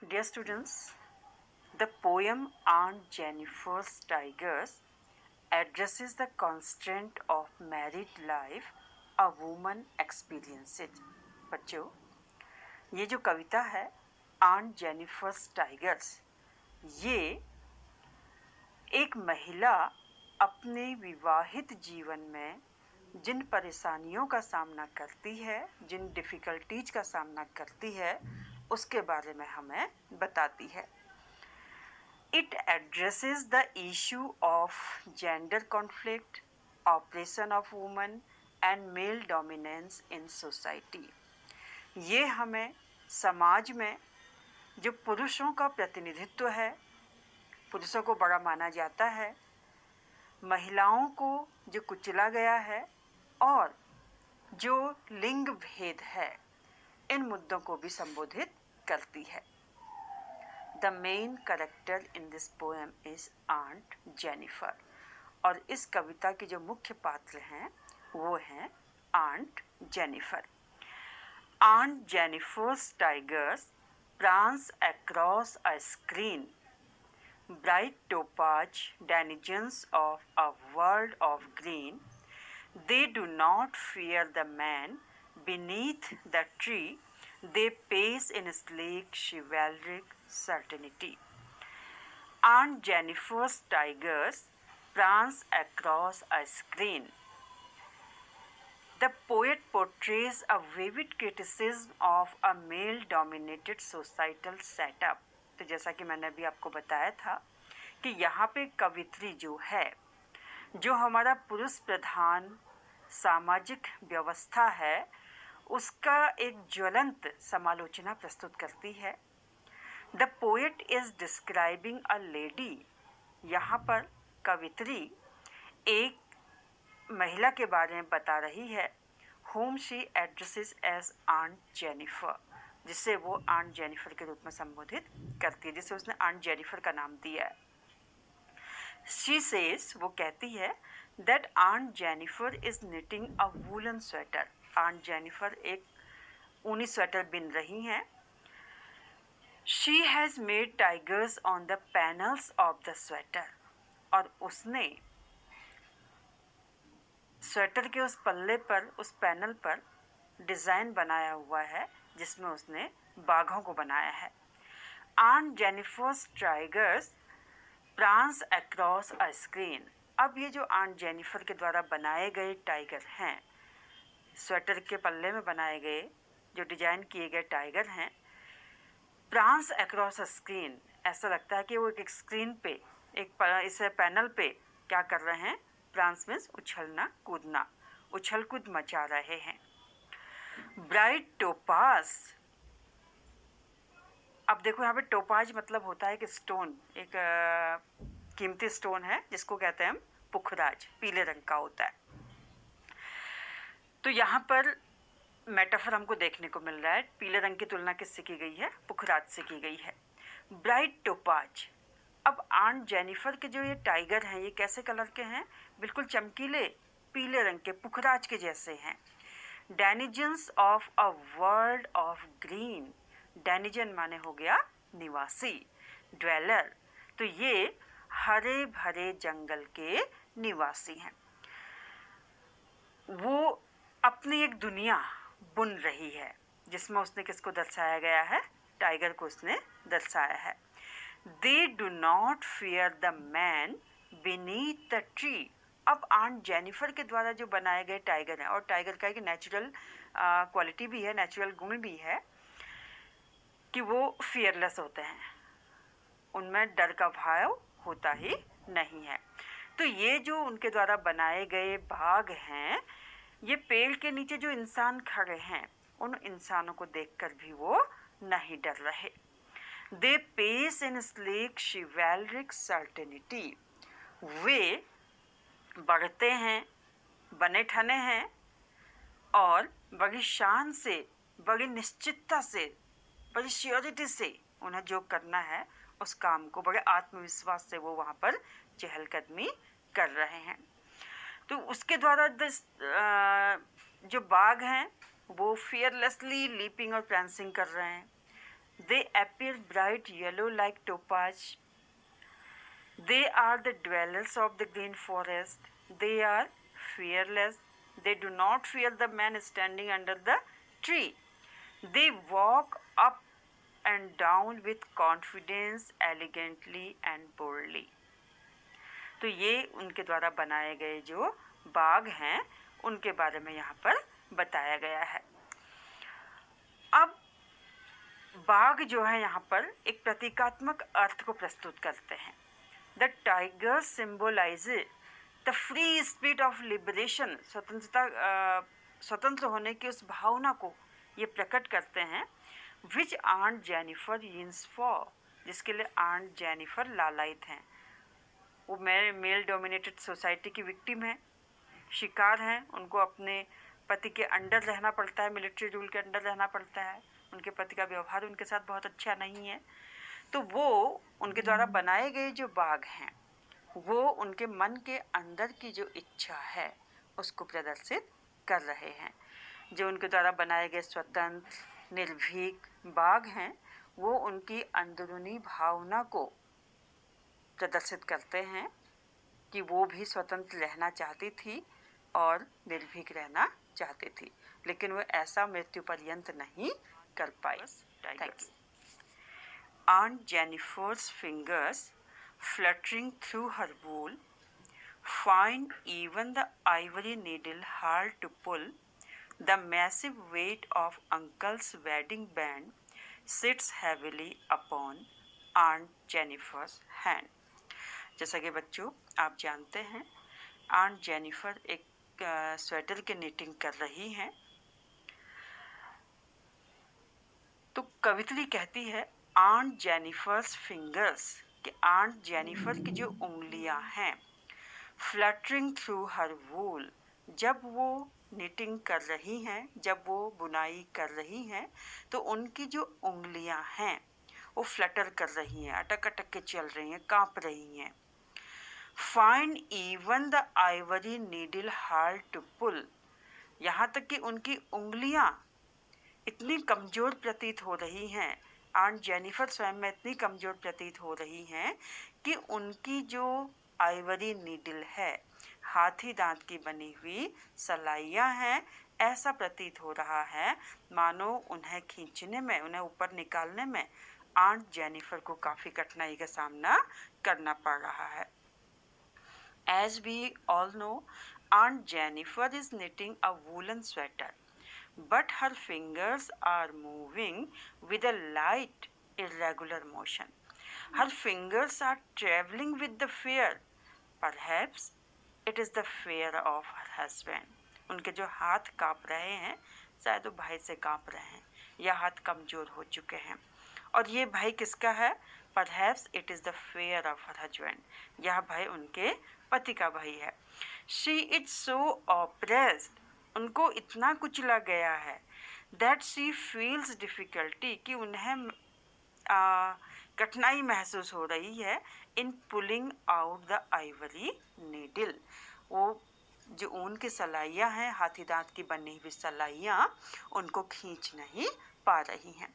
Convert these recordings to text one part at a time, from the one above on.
Dear students, the poem Aunt Jennifer's Tigers addresses the constraint of married life a woman experiences. बच्चों, ये जो कविता है aunt Jennifer's tigers, ये एक महिला अपने विवाहित जीवन में जिन परेशानियों का सामना करती है, जिन डिफ़िकल्टीज का सामना करती है, उसके बारे में हमें बताती है. It addresses the issue of gender conflict, oppression of women and male dominance in society. ये हमें समाज में जो पुरुषों का प्रतिनिधित्व है, पुरुषों को बड़ा माना जाता है, महिलाओं को जो कुचला गया है और जो लिंग भेद है, इन मुद्दों को भी संबोधित करती है. The main character in this poem is Aunt Jennifer. और इस कविता के जो मुख्य पात्र हैं वो हैं Aunt Jennifer. Aunt Jennifer's tigers prance across a screen, bright topaz denizens of a world of green. They do not fear the man beneath the tree. They pace in sleek chivalric certainty. Aunt Jennifer's tigers prance across a screen. The poet portrays a vivid criticism of a male-dominated societal setup. तो जैसा कि मैंने अभी आपको बताया था कि यहाँ पे कवित्री जो है, जो हमारा पुरुष प्रधान सामाजिक व्यवस्था है, उसका एक ज्वलंत समालोचना प्रस्तुत करती है. The poet is describing a lady. यहाँ पर कवित्री एक महिला के बारे में बता रही है, whom she addresses as Aunt Jennifer, जिसे वो Aunt Jennifer के रूप में संबोधित करती है, जिसे उसने Aunt Jennifer का नाम दिया है. She says, वो कहती है that Aunt Jennifer is knitting a woolen sweater. Aunt Jennifer एक ऊनी स्वेटर बिन रही हैं. She has made tigers on the panels of the sweater. और उसने स्वेटर के उस पल्ले पर, उस पैनल पर डिज़ाइन बनाया हुआ है जिसमें उसने बाघों को बनाया है. Aunt Jennifer's tigers prance across a screen. अब ये जो आंट जेनिफर के द्वारा बनाए गए टाइगर हैं, स्वेटर के पल्ले में बनाए गए जो डिजाइन किए गए टाइगर हैं, प्रांस अक्रॉस अ स्क्रीन, ऐसा लगता है कि वो एक स्क्रीन पे, इस पैनल पे क्या कर रहे हैं. प्रांस मीन्स उछलना कूदना, उछल कूद मचा रहे हैं. ब्राइट टोपाज, अब देखो यहाँ पे टोपाज मतलब होता है कि स्टोन, एक कीमती स्टोन है जिसको कहते हैं हम पुखराज, पीले रंग का होता है. तो यहाँ पर मेटाफर हमको देखने को मिल रहा है. पीले रंग की तुलना किससे की गई है? पुखराज से की गई है. Bright topaz. अब आंट जेनिफर के जो ये टाइगर हैं, ये कैसे कलर के हैं? बिल्कुल चमकीले पीले रंग के, पुखराज के जैसे हैं. Denizens of a world of green. Denizen माने हो गया निवासी, ड्वेलर. तो ये हरे भरे जंगल के निवासी हैं. वो अपनी एक दुनिया बुन रही है जिसमें उसने किसको दर्शाया गया है? टाइगर को उसने दर्शाया है. They do not fear the man beneath the tree. अब आंट जेनिफर के द्वारा जो बनाए गए टाइगर हैं, और टाइगर का एक नेचुरल क्वालिटी भी है, नेचुरल गुण भी है कि वो फियरलेस होते हैं, उनमें डर का भाव होता ही नहीं है. तो ये जो उनके द्वारा बनाए गए बाघ हैं, ये पेड़ के नीचे जो इंसान खड़े हैं, उन इंसानों को देखकर भी वो नहीं डर रहे. They pace in sleek chivalric certainty. वे बढ़ते हैं, बने ठने हैं और बड़ी शान से, बड़ी निश्चितता से, बड़ी श्योरिटी से उन्हें जो करना है उस काम को बड़े आत्मविश्वास से वो वहाँ पर चहलकदमी कर रहे हैं. तो उसके द्वारा जो बाघ हैं वो फियरलेसली लीपिंग और प्रांसिंग कर रहे हैं. They appear bright yellow like topaz. They are the dwellers of the green forest. They are fearless. They do not fear the man standing under the tree. They walk up and down with confidence, elegantly and boldly. तो ये उनके द्वारा बनाए गए जो बाघ हैं उनके बारे में यहाँ पर बताया गया है। अब बाघ जो है यहाँ पर एक प्रतीकात्मक अर्थ को प्रस्तुत करते हैं। The tiger symbolize the free spirit of liberation, स्वतंत्र होने की उस भावना को ये प्रकट करते हैं। विच आंट जेनिफर यीन्स फॉर, जिसके लिए आंट जेनिफर लालायित हैं। वो मेल डोमिनेटेड सोसाइटी की विक्टिम है, शिकार हैं, उनको अपने पति के अंडर रहना पड़ता है, मिलिट्री रूल के अंडर रहना पड़ता है, उनके पति का व्यवहार उनके साथ बहुत अच्छा नहीं है। तो वो उनके द्वारा बनाए गए जो बाघ हैं वो उनके मन के अंदर की जो इच्छा है उसको प्रदर्शित कर रहे हैं। जो उनके द्वारा बनाए गए स्वतंत्र निर्भीक बाघ हैं वो उनकी अंदरूनी भावना को प्रदर्शित करते हैं कि वो भी स्वतंत्र रहना चाहती थी और निर्भीक रहना चाहती थी, लेकिन वो ऐसा मृत्यु पर्यंत नहीं कर पाई। Aunt Jennifer's fingers fluttering through her wool find even the ivory needle hard to pull. The massive weight of Uncle's wedding band sits heavily upon Aunt Jennifer's hand. जैसा कि बच्चों आप जानते हैं आंट जेनिफर एक स्वेटर की knitting कर रही हैं। तो कवित्री कहती है आंट जेनिफर्स फिंगर्स, कि आंट जेनिफर की जो उंगलियां हैं फ्लटरिंग थ्रू हर वूल, जब वो निटिंग कर रही हैं, जब वो बुनाई कर रही हैं तो उनकी जो उंगलियां हैं वो फ्लटर कर रही हैं, अटक अटक के चल रही हैं, कांप रही हैं। Find even the ivory needle hard to pull, यहाँ तक कि उनकी उंगलियां इतनी कमज़ोर प्रतीत हो रही हैं, आंट जेनिफर स्वयं में इतनी कमज़ोर प्रतीत हो रही हैं कि उनकी जो आइवरी नीडल है, हाथी दांत की बनी हुई सलाइयाँ हैं, ऐसा प्रतीत हो रहा है मानो उन्हें खींचने में, उन्हें ऊपर निकालने में आंट जेनिफर को काफ़ी कठिनाई का सामना करना पड़ रहा है। As we all know, Aunt Jennifer is knitting a woolen sweater, but her fingers are moving with a light, irregular motion. Her fingers are traveling with the fear. Perhaps it is the fear of her husband. उनके जो हाथ काँप रहे हैं शायद वो भय से काँप रहे हैं या हाथ कमज़ोर हो चुके हैं। और ये भय किसका है? Perhaps it is the fear of her husband. यह भय उनके पति का भय है। She is so oppressed, उनको इतना कुचला गया है, that she feels difficulty, कि उन्हें कठिनाई महसूस हो रही है in pulling out the ivory needle। वो जो ऊन की सलाइयाँ हैं, हाथी दांत की बनी हुई सलाइयाँ, उनको खींच नहीं पा रही हैं।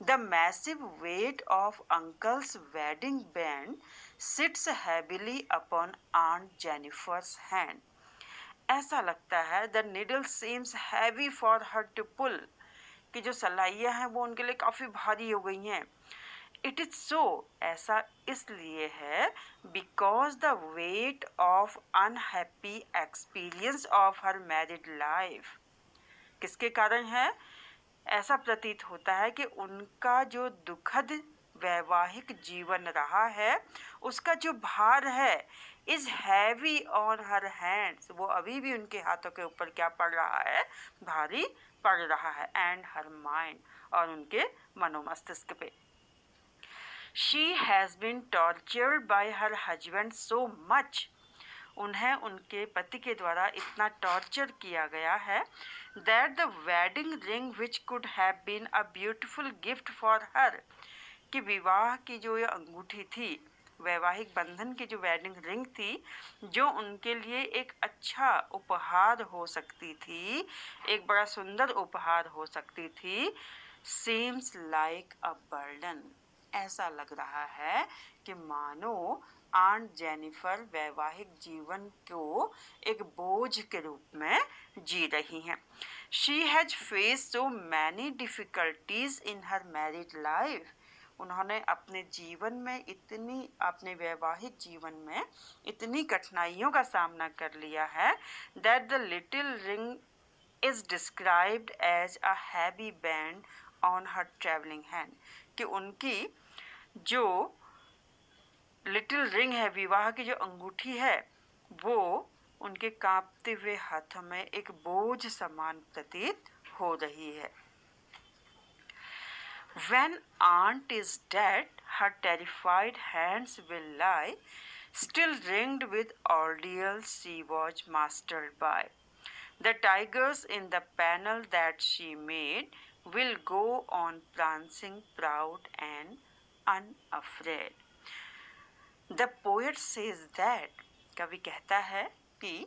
The massive weight of Uncle's wedding band sits heavily upon Aunt Jennifer's hand. ऐसा लगता है the needle seems heavy for her to pull, कि जो सलाइयाँ हैं वो उनके लिए काफ़ी भारी हो गई हैं। It is so, ऐसा इसलिए है because the weight of unhappy experience of her married life, किसके कारण है? ऐसा प्रतीत होता है कि उनका जो दुखद वैवाहिक जीवन रहा है उसका जो भार है is heavy on her hands, वो अभी भी उनके हाथों के ऊपर क्या पड़ रहा है? भारी पड़ रहा है। एंड हर माइंड, और उनके मनोमस्तिष्क पे। She has been tortured by her husband so much, उन्हें उनके पति के द्वारा इतना टॉर्चर किया गया है that the wedding ring which could have been a beautiful gift for her, कि विवाह की जो ये अंगूठी थी, वैवाहिक बंधन की जो वेडिंग रिंग थी, जो उनके लिए एक अच्छा उपहार हो सकती थी, एक बड़ा सुंदर उपहार हो सकती थी, seems like a burden. ऐसा लग रहा है कि मानो आंट जेनिफर वैवाहिक जीवन को एक बोझ के रूप में जी रही हैं. She has faced so many difficulties in her married life. उन्होंने अपने जीवन में अपने वैवाहिक जीवन में इतनी कठिनाइयों का सामना कर लिया है that the little ring is described as a heavy band on her traveling hand. कि उनकी जो लिटिल रिंग है, विवाह की जो अंगूठी है, वो उनके कांपते हुए हाथों में एक बोझ समान प्रतीत हो रही है. When aunt is dead, her terrified hands will lie, still ringed with ordeals she was mastered by. The tigers in the panel that she made will go on prancing proud and unafraid. The poet says that, कवि कहता है कि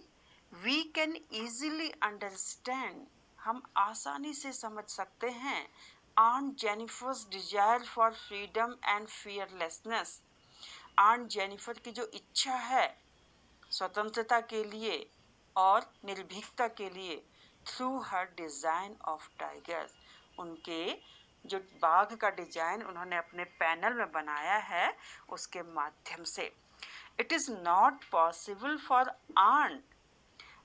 we can easily understand, हम आसानी से समझ सकते हैं Aunt Jennifer's desire for freedom and fearlessness. Aunt Jennifer की जो इच्छा है स्वतंत्रता के लिए और निर्भीकता के लिए through her design of tigers. उनके जो बाघ का डिजाइन उन्होंने अपने पैनल में बनाया है उसके माध्यम से. It is not possible for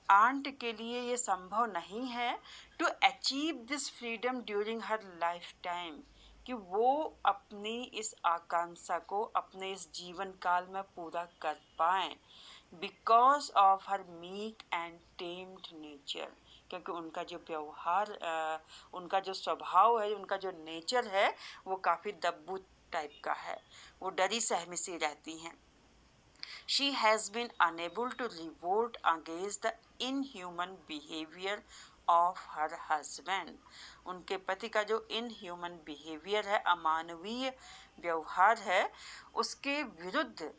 aunt के लिए ये संभव नहीं है to achieve this freedom during her lifetime, कि वो अपनी इस आकांक्षा को अपने इस जीवन काल में पूरा कर पाएं, because of her meek and tamed nature. क्योंकि उनका जो व्यवहार, उनका जो स्वभाव है, उनका जो नेचर है, वो काफ़ी दब्बू टाइप का है, वो डरी सहमी सी रहती हैं. She has been unable to revolt against the inhuman behavior of her husband. उनके पति का जो inhuman behavior है, अमानवीय व्यवहार है, उसके विरुद्ध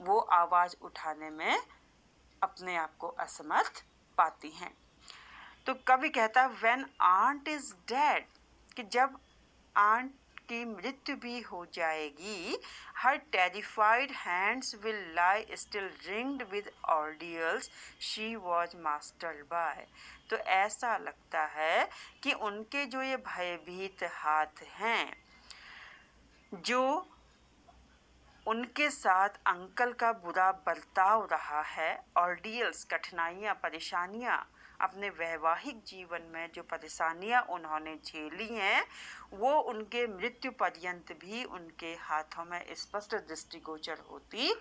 वो आवाज़ उठाने में अपने आप को असमर्थ पाती हैं. तो कवि कहता है when aunt is dead, कि जब आंट की मृत्यु भी हो जाएगी, her terrified hands will lie still ringed with ordeals she was mastered by. तो ऐसा लगता है कि उनके जो ये भयभीत हाथ हैं, जो उनके साथ अंकल का बुरा बर्ताव रहा है, ऑर्डियल्स कठिनाइयाँ, परेशानियाँ, अपने वैवाहिक जीवन में जो परेशानियाँ उन्होंने झेली हैं, वो उनके मृत्यु पर्यंत भी उनके हाथों में स्पष्ट दृष्टिगोचर होती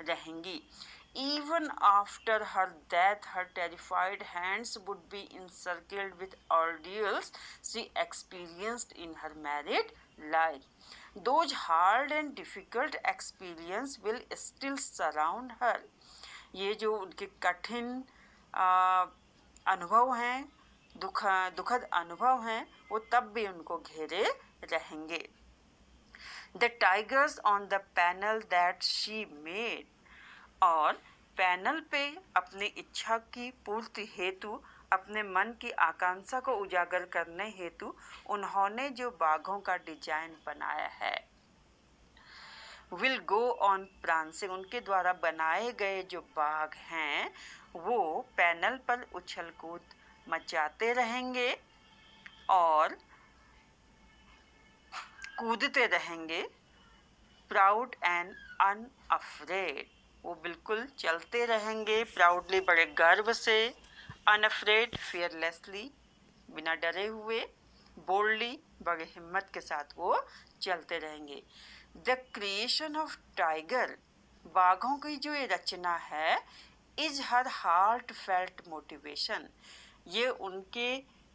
रहेंगी. Even after her death, her terrified hands would be encircled with ordeals she experienced in her married life. Those hard and difficult experience will still surround her. ये जो उनके कठिन अनुभव हैं, दुखद अनुभव हैं, वो तब भी उनको घेरे रहेंगे. The tigers on the panel that she made, और पैनल पे अपनी इच्छा की पूर्ति हेतु, अपने मन की आकांक्षा को उजागर करने हेतु उन्होंने जो बाघों का डिजाइन बनाया है, विल गो ऑन प्रांसिंग, उनके द्वारा बनाए गए जो बाघ हैं वो पैनल पर उछल कूद मचाते रहेंगे और कूदते रहेंगे. प्राउड एंड अनअफ्रेड, वो बिल्कुल चलते रहेंगे प्राउडली, बड़े गर्व से, अनअफ्रेड फियरलेसली, बिना डरे हुए, बोल्डली, बड़े हिम्मत के साथ वो चलते रहेंगे. द क्रिएशन ऑफ टाइगर, बाघों की जो ये रचना है, is her heart felt motivation, ये उनके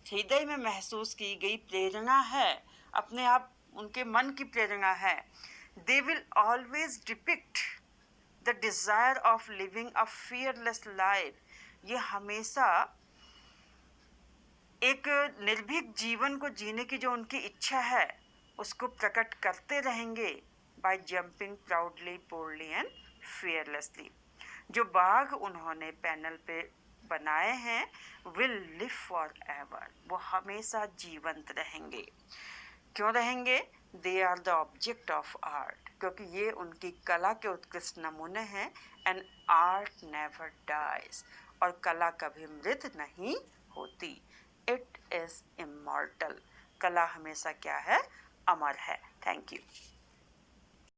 हृदय में महसूस की गई प्रेरणा है, अपने आप उनके मन की प्रेरणा है. They will always depict the desire of living a fearless life, ये हमेशा एक निर्भीक जीवन को जीने की जो उनकी इच्छा है उसको प्रकट करते रहेंगे. By jumping proudly, boldly and fearlessly. जो बाघ उन्होंने पैनल पे बनाए हैं विल लिव फॉर एवर, वो हमेशा जीवंत रहेंगे। क्यों रहेंगे? They are the object of art, क्योंकि ये उनकी कला के उत्कृष्ट नमूने हैं। एंड आर्ट नेवर डाइज, और कला कभी मृत नहीं होती। इट इज इमॉर्टल, कला हमेशा क्या है? अमर है। Thank you.